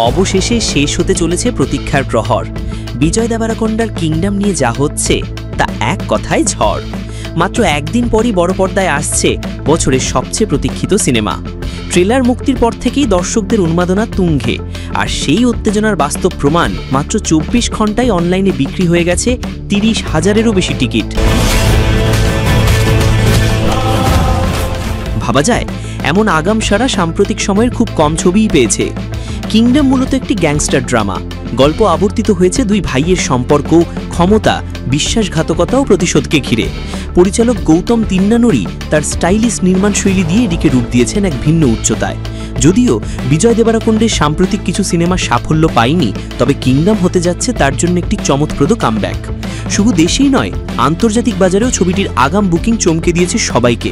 অবশেষে শেষ হতে চলেছে প্রতীক্ষার প্রহর। বিজয় দেবারাকোন্ডার কিংডম নিয়ে যা হচ্ছে তা এক কথায় ঝড়। মাত্র একদিন পরই বড় পর্দায় আসছে বছরের সবচেয়ে প্রতীক্ষিত সিনেমা। ট্রেলার মুক্তির পর থেকেই দর্শকদের উন্মাদনা তুঙ্গে, আর সেই উত্তেজনার বাস্তব প্রমাণ মাত্র 24 ঘন্টায় অনলাইনে বিক্রি হয়ে গেছে 30,000-এরও বেশি টিকিট। ভাবা যায় এমন আগাম সারা সাম্প্রতিক সময়ের খুব কম ছবিই পেয়েছে। কিংডম মূলত একটি গ্যাংস্টার ড্রামা। গল্প আবর্তিত হয়েছে দুই ভাইয়ের সম্পর্ক, ক্ষমতা, বিশ্বাসঘাতকতা ও প্রতিশোধকে ঘিরে। পরিচালক গৌতম তিন্নানুরি তার স্টাইলিশ নির্মাণ শৈলী দিয়ে এটিকে রূপ দিয়েছেন এক ভিন্ন উচ্চতায়। যদিও বিজয় দেবারাকোন্ডের সাম্প্রতিক কিছু সিনেমা সাফল্য পায়নি, তবে কিংডম হতে যাচ্ছে তার জন্য একটি চমকপ্রদ কামব্যাক। শুধু দেশেই নয়, আন্তর্জাতিক বাজারেও ছবিটির আগাম বুকিং চমকে দিয়েছে সবাইকে।